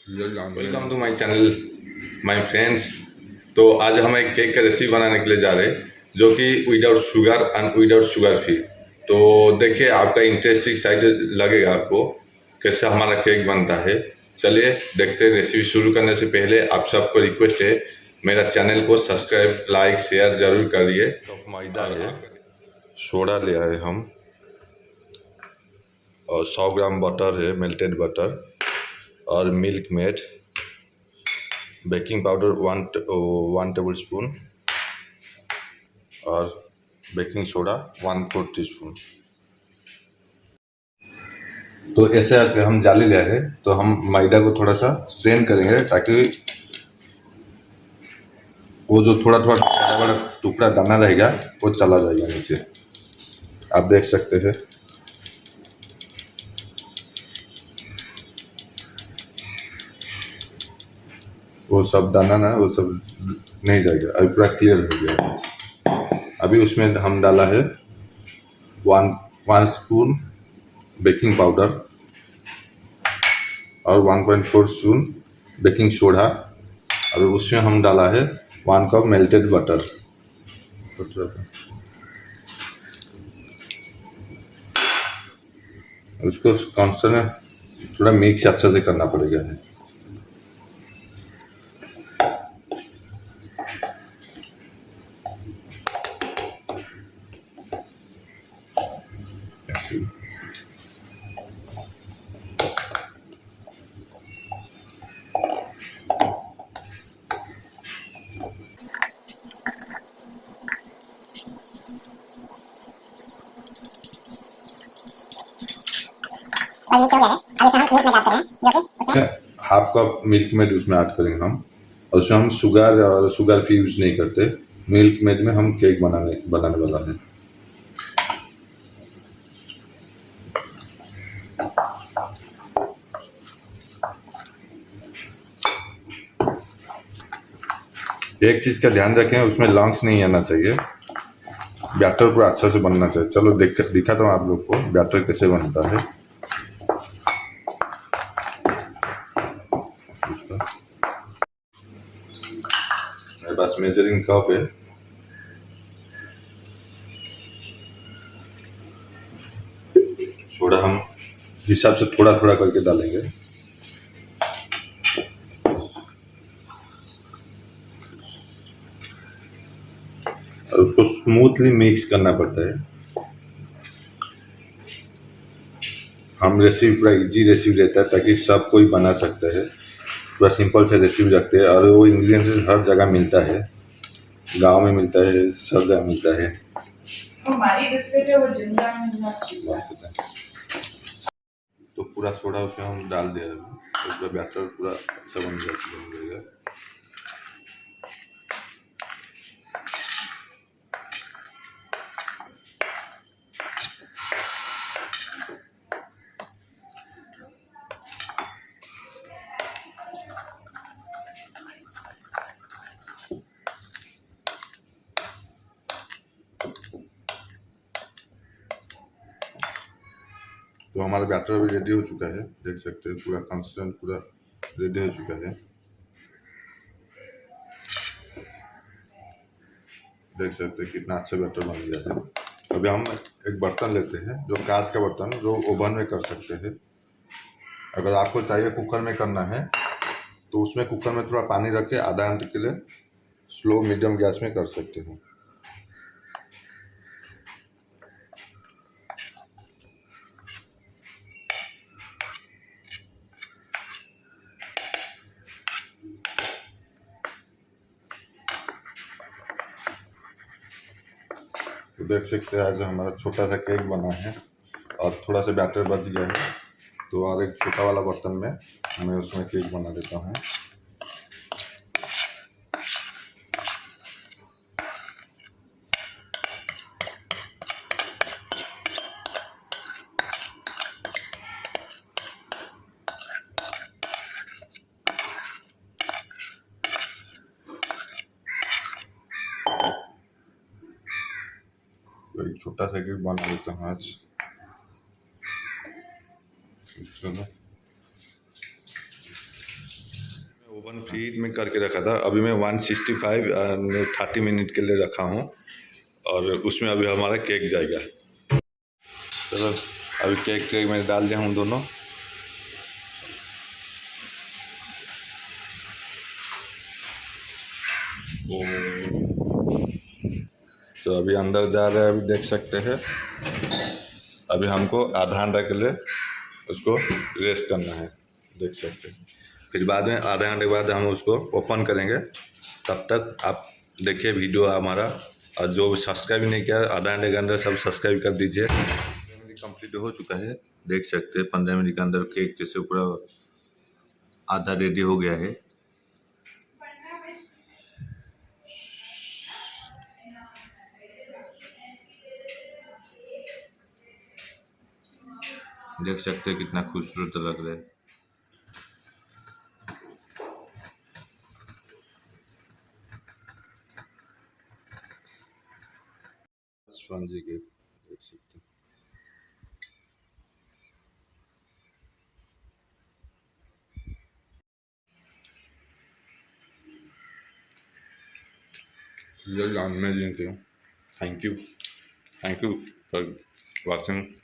Welcome to my channel my friends. तो आज हम एक केक का रेसिपी बनाने के लिए जा रहे हैं जो कि without sugar and without sugar free. तो देखिए, आपका इंटरेस्टिंग साइड लगेगा आपको कैसे हमारा केक बनता है। चलिए देखते हैं। रेसिपी शुरू करने से पहले आप सबको रिक्वेस्ट है, मेरा चैनल को सब्सक्राइब लाइक शेयर ज़रूर करिए। तो मैदा है, सोडा ले आए हम, और 100 ग्राम बटर है, मेल्टेड बटर, और milk made, baking powder 1 table spoon, और बेकिंग सोडा 1/4 टीस्पून। तो ऐसे अगर हम जाली ले हैं तो हम मैदा को थोड़ा सा स्ट्रेन करेंगे ताकि वो जो थोड़ा थोड़ा बड़ा बड़ा टुकड़ा दाना रहेगा वो चला जाएगा नीचे। आप देख सकते हैं। वो सब दाना ना वो सब नहीं जाएगा। अभी पूरा क्लियर हो गया। अभी उसमें हम डाला है 1 स्पून बेकिंग पाउडर और 1.4 स्पून बेकिंग सोडा, और उसमें हम डाला है 1 कप मेल्टेड बटर। उसको कांस्टेंट थोड़ा मिक्स अच्छे से करना पड़ेगा है। और नीचे हो गया है। अब इसमें हम मिल्क मेड ऐड कर रहे हैं, जो कि हाफ कप मिल्क मेड उसमें ऐड करेंगे हम। और उसमें हम शुगर फ्री यूज नहीं करते। मिल्क मेड में हम केक बनाने वाला है। एक चीज का ध्यान रखें, उसमें लंग्स नहीं आना चाहिए। बैटर पूरा अच्छा से बनना चाहिए। चलो दिखाता हूँ आप लोग को बैटर कैसे बनता है। मेरे पास मेजरिंग कप है। सोडा हम हिसाब से थोड़ा थोड़ा करके डालेंगे। और उसको स्मूथली मिक्स करना पड़ता है। हम रेसिपी पूरा इजी रेसिपी रहता है ताकि सब कोई बना सकता है। पूरा सिंपल से रेसिपी रखते हैं और वो इंग्रेडिएंट्स हर जगह मिलता है। गांव में मिलता है, सब जगह मिलता है। हमारी रेसिपी वो जिंदा मिलना चाहिए। तो पूरा सोडा उसमें हम डाल दिया। तो पूरा बैटर पूरा अच्छा बन जाएगा। तो हमारा बैटर अभी रेडी हो चुका है। देख सकते हैं पूरा कंसिस्टेंट पूरा रेडी हो चुका है। देख सकते हैं कितना अच्छा बैटर बन गया है। अभी हम एक बर्तन लेते हैं, जो कांच का बर्तन, जो ओवन में कर सकते हैं। अगर आपको चाहिए कुकर में करना है तो उसमें कुकर में थोड़ा पानी रख के आधा घंटे के लिए स्लो मीडियम गैस में कर सकते हैं। तो देख सकते हैं आज हमारा छोटा सा केक बना है और थोड़ा सा बैटर बच गया है। तो और एक छोटा वाला बर्तन में मैं उसमें केक बना देता हूँ। तो एक छोटा सा केक बना देता हूँ आज। चलो ओवन फीड में करके रखा था, अभी मैं 165 और 30 मिनट के लिए रखा हूँ और उसमें अभी हमारा केक जाएगा। चलो अभी केक में डाल दिया हूँ दोनों। तो अभी अंदर जा रहा है, अभी देख सकते हैं। अभी हमको आधा घंटा के लिए उसको रेस्ट करना है, देख सकते हैं। फिर बाद में आधा घंटे के बाद हम उसको ओपन करेंगे। तब तक आप देखिए वीडियो हमारा, और जो सब्सक्राइब नहीं किया आधा घंटे के अंदर सब सब्सक्राइब कर दीजिए। 15 मिनट कंप्लीट हो चुका है, देख सकते हैं 15 मिनट के अंदर केक जैसे पूरा आधा रेडी हो गया है। देख सकते हैं कितना खूबसूरत लग रहा है। स्पंजी केक देख सकते हैं। Really amazing thing. Thank you for watching.